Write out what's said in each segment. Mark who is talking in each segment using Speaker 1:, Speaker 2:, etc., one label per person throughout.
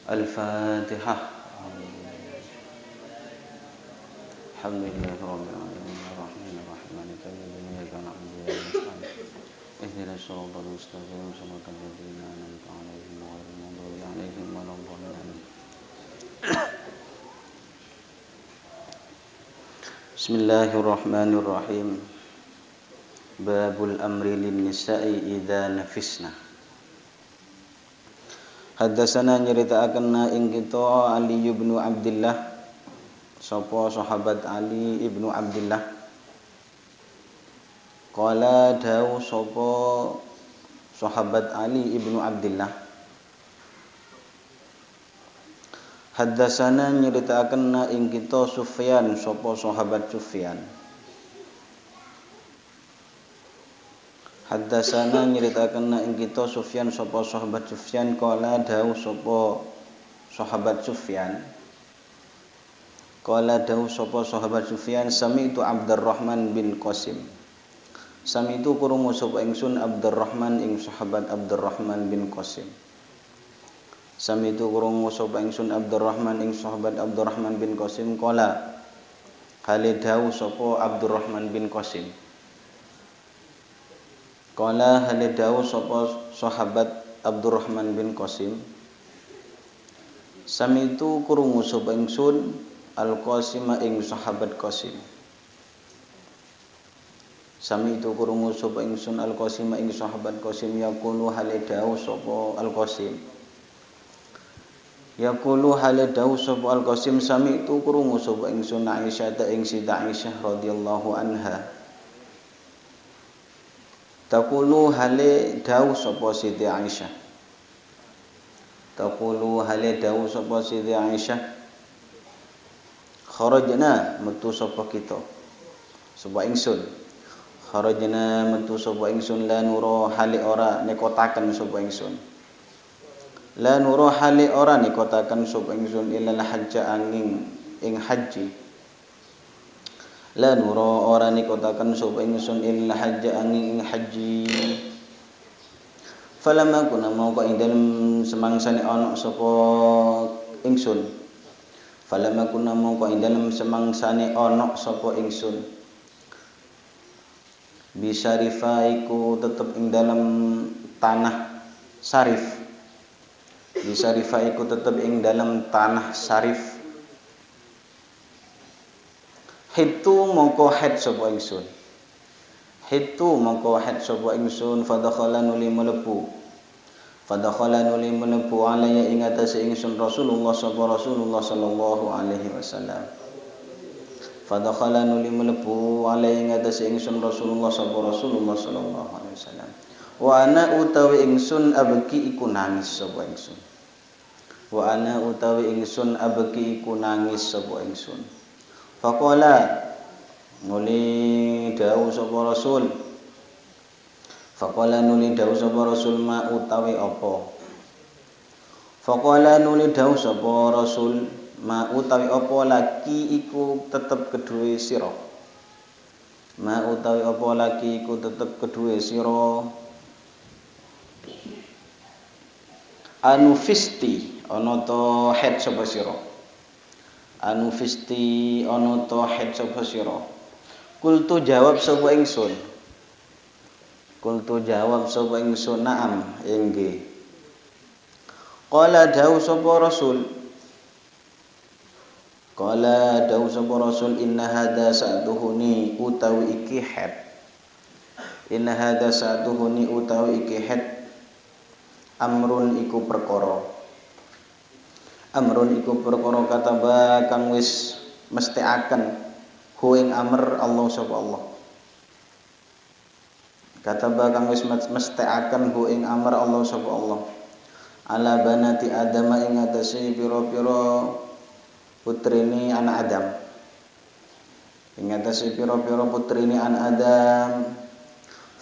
Speaker 1: Al-Fatihah. Alhamdulillahirabbil alamin arrahmanir rahim maliki yaumiddin iyyaka na'budu wa iyyaka nasta'in ihdinas siratal mustaqim siratal ladzina an'amta 'alaihim ghairil maghdubi 'alaihim waladdallin. Bismillahirrahmanirrahim. Babul amri lin nisa'i idza nafisna. Haddatsana nyritaakenna ing kita Ali bin Abdullah sapa sahabat Ali ibnu Abdullah qala dawu sapa sahabat Ali ibnu Abdullah haddatsana nyritaakenna ing kita Sufyan sapa sahabat Sufyan Haddatsana nyritaakenna ing kita Sufyan sapa sahabat Sufyan qala dawu sapa sahabat Sufyan qala dawu sapa sahabat Sufyan sami'tu Abdurrahman bin Qasim sami'tu krungu sapa ingsun Abdurrahman ing sahabat Abdurrahman bin Qasim sami'tu krungu sapa ingsun Abdurrahman ing sahabat Abdurrahman bin Qasim qala hale dawu sapa Abdurrahman bin Qasim qala hale dawu sapa sahabat Abdurrahman bin Qasim sami'tu krungu sapa ingsun Al-Qasim ing sahabat Qasim sami'tu krungu sapa ingsun Al-Qasim ing sahabat Qasim yaqulu hale dawu sapa Al-Qasim yaqulu hale dawu sapa Al-Qasim sami'tu krungu sapa ingsun Aisyah ing Sayyidah Aisyah radhiyallahu anha taqulu hale dawu sapa Siti Aisyah taqulu hale dawu sapa Siti Aisyah kharajna metu sapa kita sapa ingsun kharajna metu sapa ingsun la nura hale ora nekotaken sapa ingsun la nura hale ora nekotaken sapa ingsun ilal hajja angin ing haji la nura ora nekotaken sapa ingsun ilal hajja angin ing haji falamma kuna mongko ing dalem semangsane ana sapa ingsun falamma kuna mongko ing dalem semangsane ana sapa ingsun bisarifa iku tetep ing dalem tanah sarif bisarifa iku tetep ing dalem tanah sarif hitu mongko het sapa ingsun hitu mongko het sapa ingsun fadakhala nuli mlebu alaya ing atase ingsun Rasulullah sallallahu alaihi wasallam fadakhala nuli mlebu alaya ing atase ingsun Rasulullah sallallahu alaihi wasallam wa ana utawi ingsun abki iku nangis sapa ingsun wa ana utawi ingsun abki iku nangis sapa ingsun faqala nuli dawu sapa Rasul faqala nuli dawu sapa Rasul ma utawi apa faqala nuli dawu sapa Rasul ma utawi apa laki iku tetep kedue sira ma utawi apa laki iku tetep kedue sira anu fisti ana to het sapa sira anu fisti ana to het sapa sira kultu jawab sapa ingsun na'am inggih qala dawu sapa Rasul inna hadza sa'duhuni utawi iki het amrun iku perkara kataba kang wis mestekaken hu ing amr Allah sapa Allah kataba kang wis mestekaken hu ing amr Allah sapa Allah ala banati Adam ing atase pira-pira putrine anak Adam ing atase pira-pira putrine anak Adam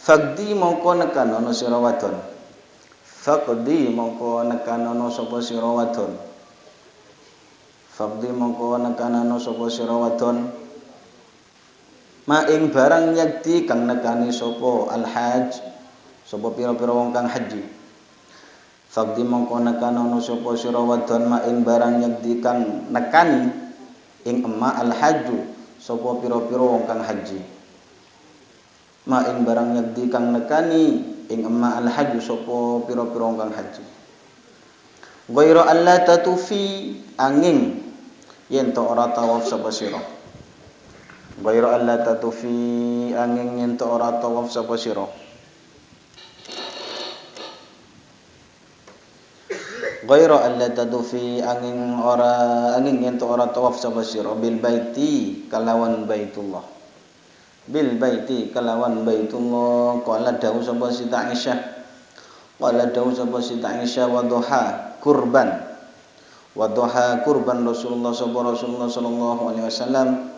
Speaker 1: faqdi mongko nekanono sira wadon faqdi mongko nekanono sapa sira wadon ma ing barang yakti kang nekani sapa alhaj sapa pira-pira wong kang haji Faqdi mongko nekanono sapa sira wadon ma ing barang nyekti kang nekani ing emma al hajju sapa pira-pira wong kang haji. Ma ing barang nyekti kang nekani ing emma al hajju sapa pira-pira wong kang haji. Ghairu alla tatufi angin yen to ora tawaf sapa sira. Ghairu alla tatufi angin yen to ora tawaf sapa sira. Ghairu alla tatufi angin yen to ora tawaf sapa sira bil baiti kalawan baitullah. Bil baiti kalawan baitullah qala dawu sapa Siti Aisyah. Qala dawu sapa Siti Aisyah wadduha kurban Rasulullah sallallahu alaihi wasallam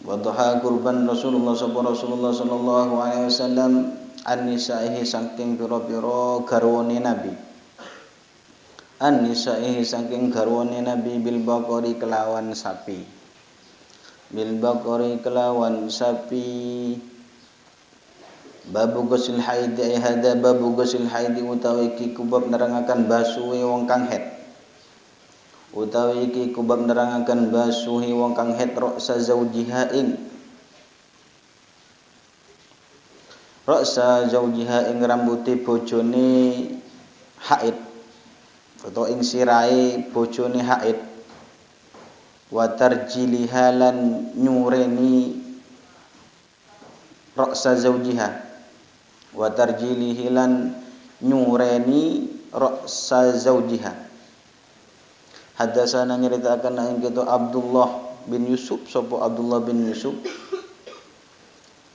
Speaker 1: wadduha kurban Rasulullah sallallahu alaihi wasallam an-nisaihi saking pira-pira garwane Nabi an-nisaihi saking garwane Nabi bil baqari kelawan sapi Babu ghusl haid ay hada babu ghusl haid utawi iki kubab nerangaken basuhe wong kang haid. Utawi iki kubab nerangaken basuhe wong kang haid ra'sa zaujiha ing rambuté bojone haid. Utawa ing sirahe bojone haid. Wa tarjiliha lan nyureni ra'sa zaujiha. Wa tarjilihi lan nyureni ra'sa zaujiha. Hadasana nyeritakan ing kita Abdullah bin Yusuf sapa Abdullah bin Yusuf.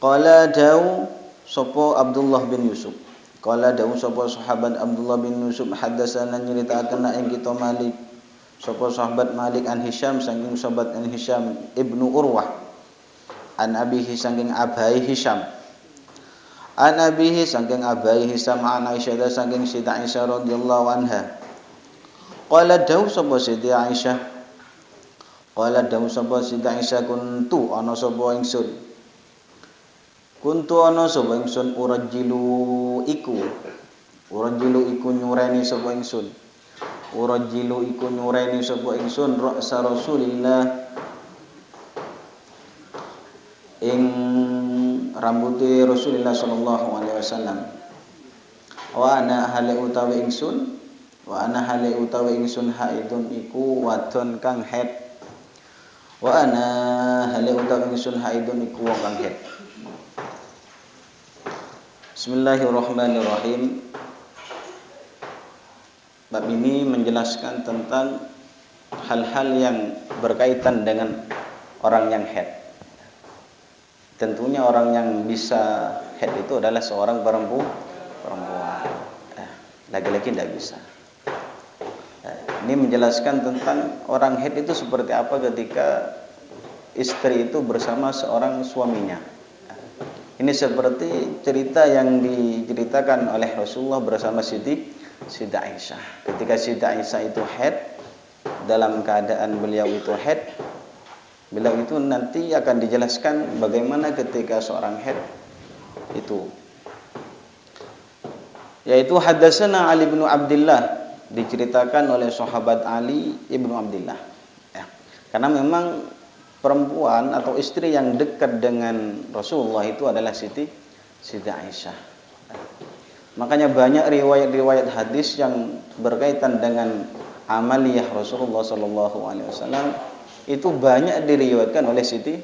Speaker 1: Qala dawu sapa Abdullah bin Yusuf. Qala dawu sapa sahabat Abdullah bin Yusuf hadasana nyeritakan ing kita Malik sapa sahabat Malik an Hisham saking sahabat an Hisham ibnu Urwah an abihi saking abai Hisham. An abihi saking abai Hisham an Aisyah saking Siti Aisyah radhiyallahu anha. Qala dawu sapa Siti Aisyah. Qala dawu sapa Siti Aisyah kuntu ana sapa ingsun. Kuntu ana sapa ingsun urajjilu iku nyureni sapa ingsun. Urajjilu iku nyureni sapa ingsun ra'sa Rasulillah ing rambuté Rasulullah sallallahu alaihi wasallam. Wa ana hale utawi ingsun haidun iku wadon kang haid. Wa ana hale utawi ingsun haidun iku wong kang haid. Bismillahirrahmanirrahim. Bab ini menjelaskan tentang hal-hal yang berkaitan dengan orang yang haid. Tentunya orang yang bisa haid itu adalah seorang perempuan. Laki-laki tidak bisa. Ini menjelaskan tentang orang haid itu seperti apa ketika istri itu bersama seorang suaminya. Ini seperti cerita yang diceritakan oleh Rasulullah bersama Siti Aisyah. Ketika Siti Aisyah itu haid, dalam keadaan beliau itu haid, beliau itu nanti akan dijelaskan bagaimana ketika seorang haid itu. Yaitu hadatsana Ali bin Abdullah, diceritakan oleh sahabat Ali ibnu Abdullah. Ya. Karena memang perempuan atau istri yang dekat dengan Rasulullah itu adalah Siti Aisyah. Makanya banyak riwayat-riwayat hadis yang berkaitan dengan amaliyah Rasulullah sallallahu alaihi wasallam itu banyak diriwayatkan oleh Siti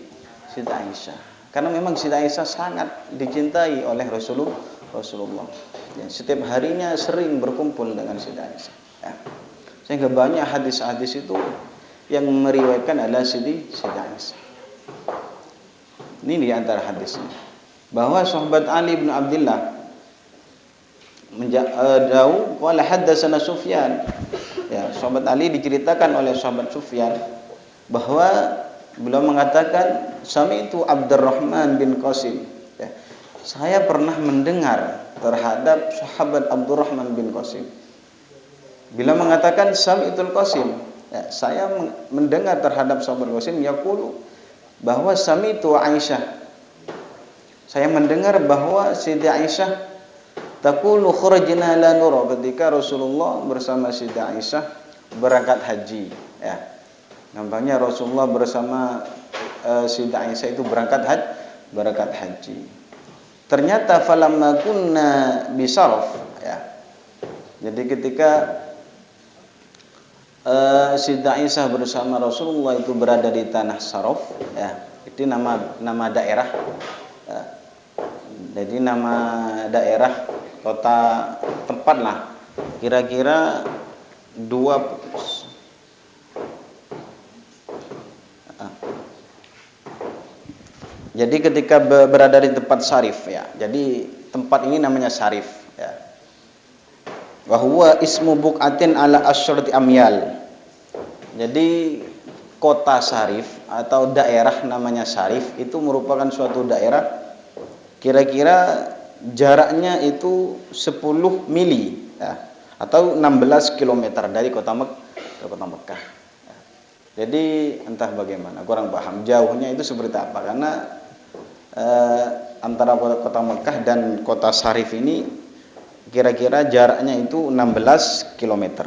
Speaker 1: Aisyah. Karena memang Siti Aisyah sangat dicintai oleh Rasulullah. Dan setiap harinya sering berkumpul dengan Siti Aisyah. Ya. Sehingga banyak hadis-hadis itu yang meriwayatkan adalah Siti Aisyah. Ini di antara hadisnya. Bahwa sahabat Ali bin Abdullah menjauh wala haddatsana Sufyan. Ya, sahabat Ali diceritakan oleh sahabat Sufyan bahwa beliau mengatakan sami'tu Abdurrahman bin Qasim. Ya, saya pernah mendengar terhadap sahabat Abdurrahman bin Qasim. Beliau mengatakan sami'tul Qasim. Ya, saya mendengar terhadap sahabat Qasim yaqulu bahwa sami'tu Aisyah. Saya mendengar bahwa Siti Aisyah Taqulu kharajna la nura, ketika Rasulullah bersama Siti Aisyah berangkat haji, ya. Nampaknya Rasulullah bersama Siti Aisyah itu berangkat haji. Ternyata falamma kunna bisaraf, ya. Jadi ketika Siti Aisyah bersama Rasulullah itu berada di tanah Saraf, ya. Itu nama daerah, ya. Jadi nama daerah, kota, tempat lah, kira-kira jadi ketika berada di tempat Sarif, ya. Jadi tempat ini namanya Sarif, ya. Wa huwa ismu buqatin ala asyrati amyal. Jadi kota Sarif atau daerah namanya Sarif itu merupakan suatu daerah kira-kira jaraknya itu 10 mili, ya, atau 16 km dari kota Mekah. Ya. Jadi entah bagaimana, kurang paham jauhnya itu seperti apa, karena antara kota Mekah dan kota Sarif ini kira-kira jaraknya itu 16 km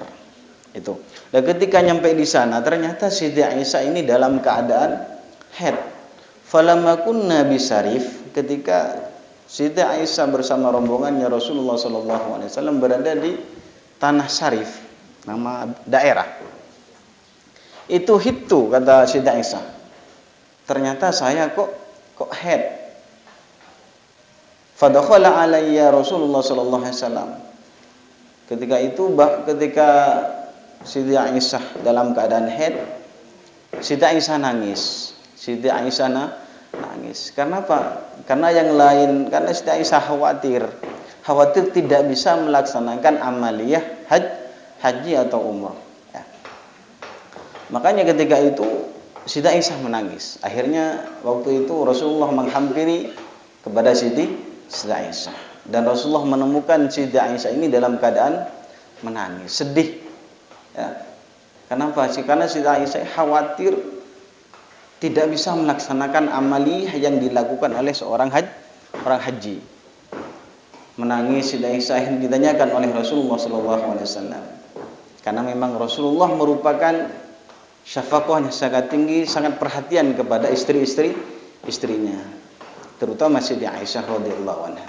Speaker 1: itu. Dan ketika nyampe di sana ternyata Siti Aisyah ini dalam keadaan haid. Falamma kunna bisarif, ketika Siti Aisyah bersama rombongannya Rasulullah SAW berada di tanah Sarif, nama daerah. Itu hitu, kata Siti Aisyah. Ternyata saya kok haid. Fadakhala alayya Rasulullah SAW. Ketika Siti Aisyah dalam keadaan haid, Siti Aisyah nangis. Siti Aisyah nangis. Karena apa? Karena Siti Aisyah khawatir tidak bisa melaksanakan amaliyah haji atau umrah, ya. Makanya ketika itu Siti Aisyah menangis. Akhirnya waktu itu Rasulullah menghampiri kepada Siti Aisyah, dan Rasulullah menemukan Siti Aisyah ini dalam keadaan menangis, sedih, ya. Kenapa sih? Karena Siti Aisyah khawatir tidak bisa melaksanakan amaliyah yang dilakukan oleh orang haji. Menangis Siti Aisyah ditanyakan oleh Rasulullah SAW. Karena memang Rasulullah merupakan syafaqahnya sangat tinggi, sangat perhatian kepada istrinya, terutama Siti Aisyah radhiyallahu anha.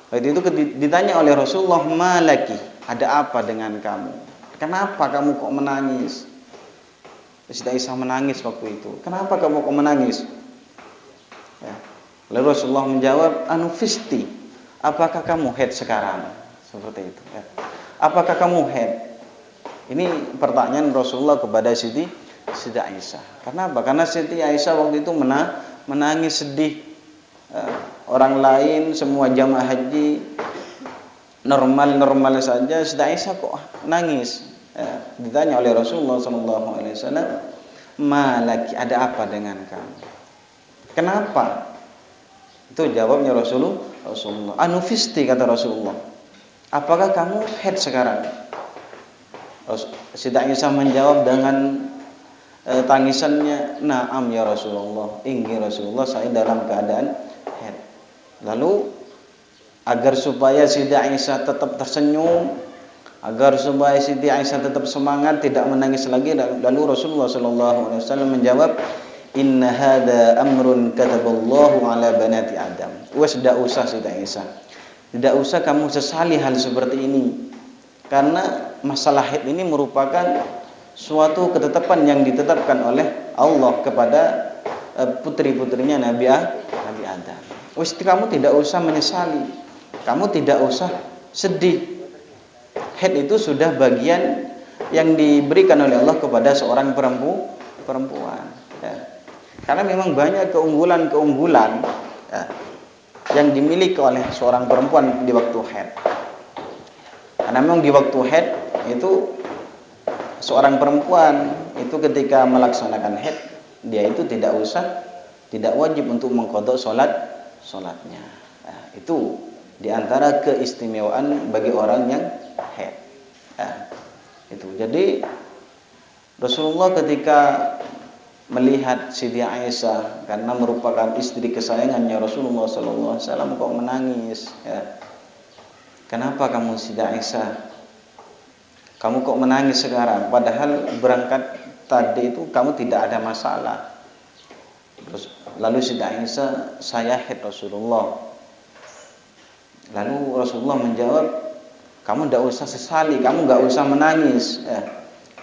Speaker 1: Waktu itu ditanya oleh Rasulullah, "Malaki, ada apa dengan kamu? Kenapa kamu kok menangis?" Siti Aisyah menangis waktu itu. "Kenapa kamu kok menangis?" Ya. Lalu Rasulullah menjawab, "Anufisti, apakah kamu haid sekarang?" Seperti itu, ya. Apakah kamu haid? Ini pertanyaan Rasulullah kepada Siti Aisyah. Kenapa? Karena Siti Aisyah waktu itu menangis sedih. Orang lain semua jamaah haji normal saja, Siti Aisyah kok nangis. Ditanya oleh Rasulullah SAW, "Malaki, ada apa dengan kamu? Kenapa?" Itu jawabnya Rasulullah. "Anufisti," kata Rasulullah. "Apakah kamu haid sekarang?" Siti Aisyah menjawab dengan tangisannya, "Na'am ya Rasulullah, inggih Rasulullah, saya dalam keadaan haid." Lalu agar supaya Siti Aisyah tetap tersenyum, agar supaya Siti Aisyah tetap semangat, tidak menangis lagi, lalu Rasulullah SAW menjawab, "Inna hadza amrun kataballahu ala banati Adam." Wes, tidak usah Siti Aisyah, tidak usah kamu sesali hal seperti ini, karena masalah haid ini merupakan suatu ketetapan yang ditetapkan oleh Allah kepada putri-putrinya Nabi Adam. Wes, kamu tidak usah menyesali, kamu tidak usah sedih. Haid itu sudah bagian yang diberikan oleh Allah kepada seorang perempuan, ya. Karena memang banyak keunggulan, ya, yang dimiliki oleh seorang perempuan di waktu haid. Karena memang di waktu haid itu seorang perempuan itu ketika melaksanakan haid, dia itu tidak wajib untuk mengqadha sholatnya. Nah, itu diantara keistimewaan bagi orang yang haid. Nah, itu. Jadi Rasulullah ketika melihat Siti Aisyah, karena merupakan istri kesayangannya Rasulullah SAW, kok menangis, ya. kenapa kamu Siti Aisyah? Kamu kok menangis sekarang? Padahal berangkat tadi itu kamu tidak ada masalah. Terus, lalu Siti Aisyah, saya haid Rasulullah. Lalu Rasulullah menjawab, kamu tidak usah sesali, kamu nggak usah menangis.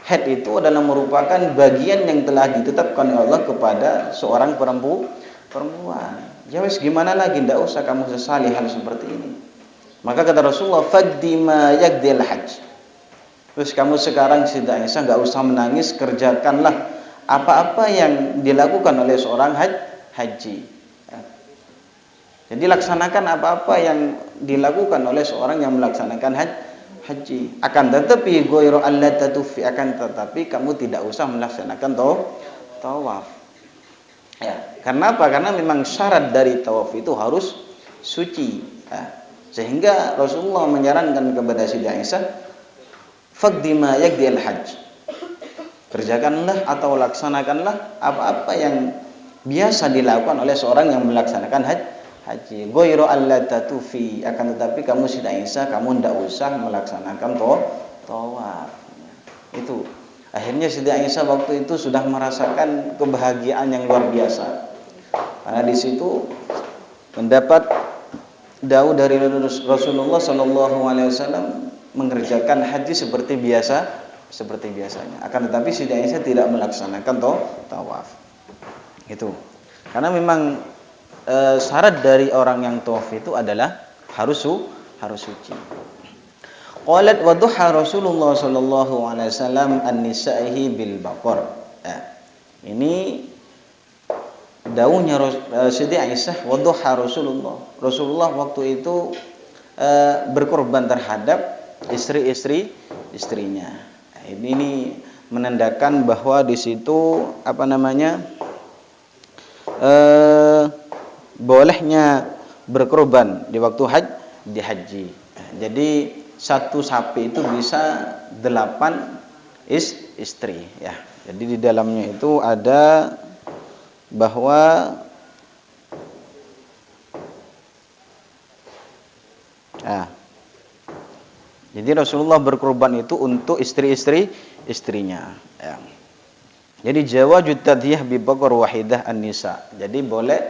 Speaker 1: Haid itu adalah merupakan bagian yang telah ditetapkan oleh Allah kepada seorang perempuan. Ya wis, gimana lagi, tidak usah kamu sesali hal seperti ini. Maka kata Rasulullah, faddi ma yaqdil hajj. Terus kamu sekarang Siti Aisyah nggak usah menangis, kerjakanlah apa-apa yang dilakukan oleh seorang haji. Jadi laksanakan apa-apa yang dilakukan oleh seorang yang melaksanakan haji. Akan tetapi ghairu alla tatufi, akan tetapi kamu tidak usah melaksanakan tawaf. Ya, karena apa? Karena memang syarat dari tawaf itu harus suci. Sehingga Rasulullah menyarankan kepada Siti Aisyah, faqdi ma yaqdil hajj. Kerjakanlah atau laksanakanlah apa-apa yang biasa dilakukan oleh seorang yang melaksanakan haji. Ghairu alla tatufi, akan tetapi kamu Siti Aisyah, kamu tidak usah melaksanakan tawaf. Itu. Akhirnya Siti Aisyah waktu itu sudah merasakan kebahagiaan yang luar biasa. Karena di situ mendapat dawuh dari Rasulullah sallallahu alaihi wasallam mengerjakan haji seperti biasanya. Akan tetapi Siti Aisyah tidak melaksanakan tawaf. Itu. Karena memang syarat dari orang yang tawaf itu adalah harus suci. Qalat wa duha Rasulullah sallallahu alaihi wasallam an-nisa'ihi bil baqar. Ini dawuhnya Siti Aisyah, wa duha Rasulullah waktu itu berkorban terhadap istrinya. Ini menandakan bahwa di situ bolehnya berkorban di waktu haji. Jadi satu sapi itu bisa 8 istri ya. Jadi di dalamnya itu ada bahwa jadi Rasulullah berkorban itu untuk istrinya ya. Jadi jawazut tadhiyah bi baqar wahidah an-nisa. Jadi boleh,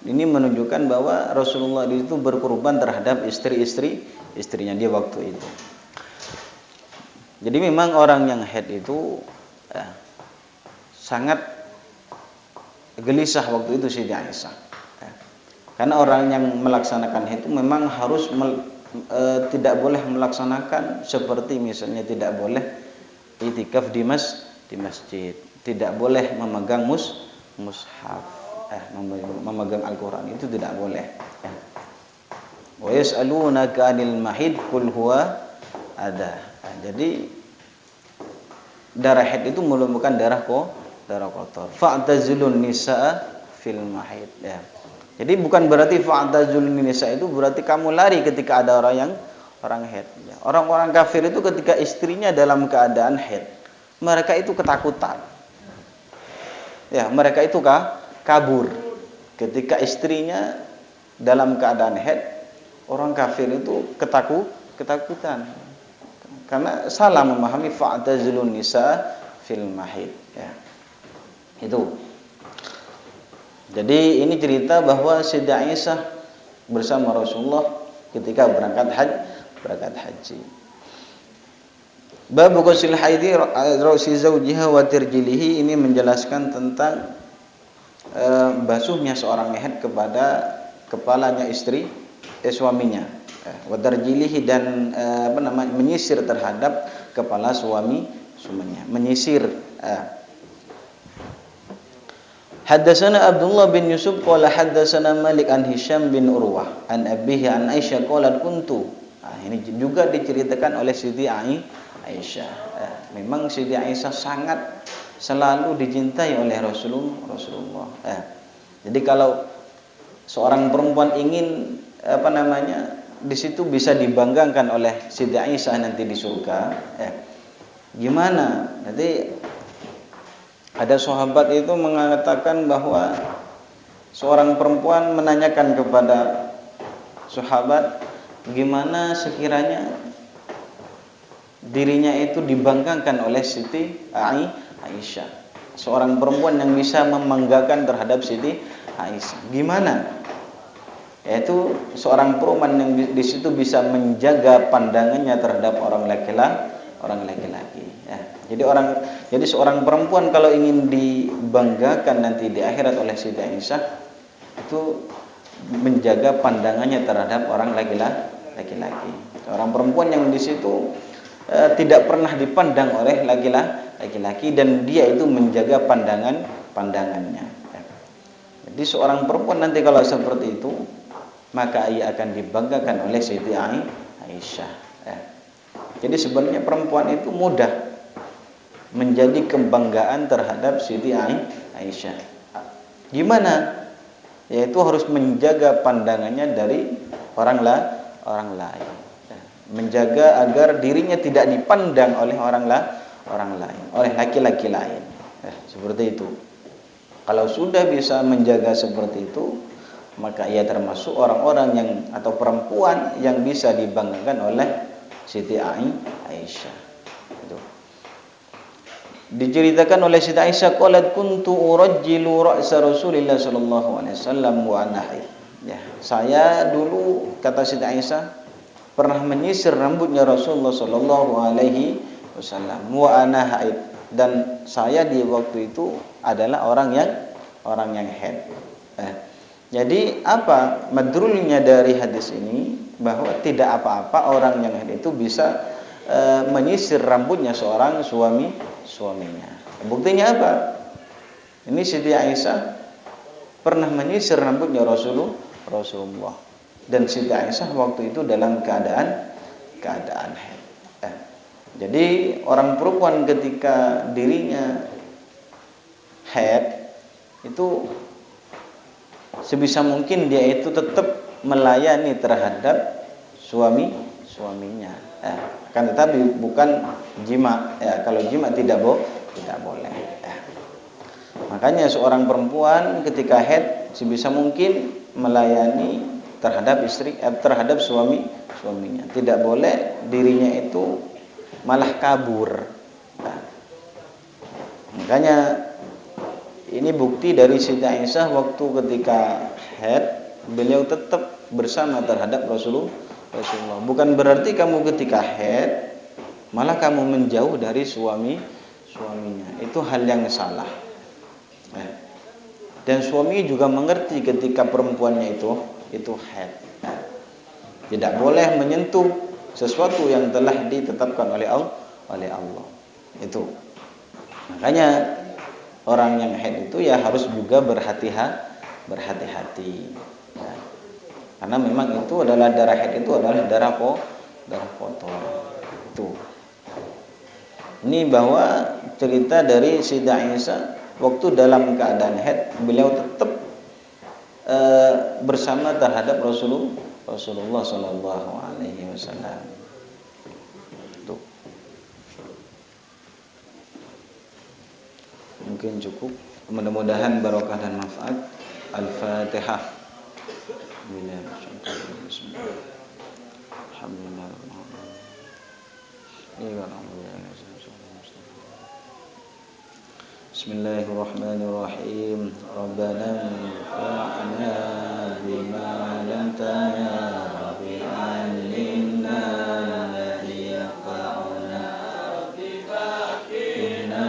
Speaker 1: ini menunjukkan bahwa Rasulullah itu berkorban terhadap istrinya di waktu itu. Jadi memang orang yang haid itu sangat gelisah waktu itu Siti Aisyah. Karena orang yang melaksanakan haid itu memang harus tidak boleh melaksanakan seperti misalnya tidak boleh itikaf di masjid, tidak boleh memegang mushaf, memegang Al-Qur'an, itu tidak boleh. Wa yas'alunaka 'anil mahid qul huwa adha. Jadi darah haid itu merupakan darah kotor. Fa'tazilun nisaa fil mahid ya. Jadi bukan berarti fa'tazilun nisaa itu berarti kamu lari ketika ada orang haid ya. Orang-orang kafir itu ketika istrinya dalam keadaan haid, mereka itu ketakutan. Ya, mereka itu kabur. Ketika istrinya dalam keadaan haid, orang kafir itu ketakutan. Karena salah memahami fa'tazilun nisa fil mahid ya. Itu. Jadi ini cerita bahwa Siti Aisyah bersama Rasulullah ketika berangkat haji. Bab ghusl haidi ra'si zawjiha wa tirjilihi, ini menjelaskan tentang basuhnya seorang haid kepada kepalanya suaminya. Wa tarjilihi, dan menyisir terhadap kepala suaminya. Menyisir. Haddatsana Abdullah bin Yusuf qala haddatsana Malik an Hisham bin Urwah an abihi an Aisyah qalat kuntu. Ini juga diceritakan oleh Siti Aisyah. Memang Siti Aisyah sangat selalu dicintai oleh Rasulullah. Jadi kalau seorang perempuan ingin di situ bisa dibanggakan oleh Siti Aisyah nanti di surga. Gimana? Nanti ada sahabat itu mengatakan bahwa seorang perempuan menanyakan kepada sahabat, gimana sekiranya dirinya itu dibanggakan oleh Siti Aisyah, seorang perempuan yang bisa membanggakan terhadap Siti Aisyah. Gimana? Yaitu seorang perempuan yang di situ bisa menjaga pandangannya terhadap orang laki-laki. Ya. Jadi seorang perempuan kalau ingin dibanggakan nanti di akhirat oleh Siti Aisyah, itu menjaga pandangannya terhadap orang laki-laki. Seorang perempuan yang di situ tidak pernah dipandang oleh laki-laki dan dia itu menjaga pandangannya. Jadi seorang perempuan nanti kalau seperti itu, maka ia akan dibanggakan oleh Siti Aisyah. Jadi sebenarnya perempuan itu mudah menjadi kebanggaan terhadap Siti Aisyah. Gimana? Yaitu harus menjaga pandangannya dari orang lain. Menjaga agar dirinya tidak dipandang oleh orang lain, oleh laki-laki lain. Seperti itu. Kalau sudah bisa menjaga seperti itu, maka ia termasuk orang-orang yang atau perempuan yang bisa dibanggakan oleh Siti Aisyah. Itu. Diceritakan oleh Siti Aisyah, qalat kuntu urajjilu ra'sa Rasulillah sallallahu alaihi wasallam wa ana haid. Ya, saya dulu, kata Siti Aisyah, pernah menyisir rambutnya Rasulullah sallallahu alaihi wasallam wa ana haid, dan saya di waktu itu adalah orang yang haid. Jadi apa madrulnya dari hadis ini? Bahwa tidak apa-apa orang yang haid itu bisa menyisir rambutnya seorang suaminya. Buktinya apa? Ini Siti Aisyah pernah menyisir rambutnya Rasulullah, dan Siti Aisyah waktu itu dalam keadaan haid. Jadi orang perempuan ketika dirinya haid itu sebisa mungkin dia itu tetap melayani terhadap suaminya. Kan tetapi bukan jima. Kalau jima tidak boleh. Makanya seorang perempuan ketika haid sebisa mungkin melayani terhadap suaminya. Tidak boleh dirinya itu malah kabur. Makanya ini bukti dari Siti Aisyah waktu ketika haid, beliau tetap bersama terhadap Rasulullah. Bukan berarti kamu ketika haid malah kamu menjauh dari suaminya. Itu hal yang salah. Dan suami juga mengerti ketika perempuannya itu haid. Tidak boleh menyentuh sesuatu yang telah ditetapkan oleh Allah. Itu. Makanya orang yang haid itu ya harus juga berhati-hati. Karena memang itu adalah darah haid, itu adalah darah kotor. Itu. Ini bahwa cerita dari Siti Aisyah waktu dalam keadaan haid, beliau tetap bersama terhadap Rasulullah sallallahu alaihi wasallam. Itu. Mungkin cukup. Mudah-mudahan barokah dan manfaat. Al-Fatihah. Bismillahirrahmanirrahim. Rabbana anfa'na bima 'allamtana rabbi 'allimna alladhi yanfa'una rabbi faqihna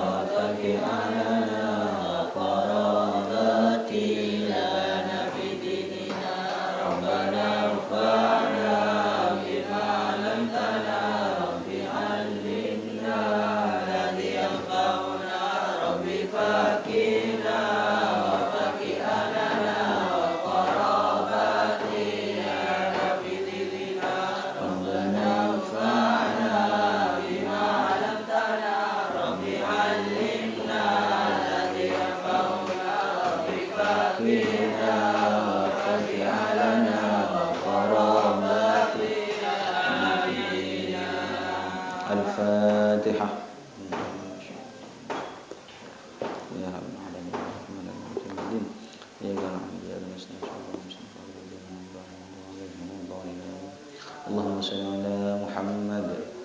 Speaker 1: wa faqih ahlana wa qarabati lana fi dinina rabbana anfa'na bima 'allamtana rabbi 'allimna alladhi yanfa'una rabbi faqihna wa faqih ahlana wa qarabati lana fi dinina rabbana anfa'na bima 'allamtana rabbi 'allimna alladhi yanfa'una rabbi faqihna wa faqih ahlana wa qarabati lana fi dinina. Al-Fatihah. Ya Rabbal alamin. Ya Rabbal alamin. Allahumma shalli ala Muhammad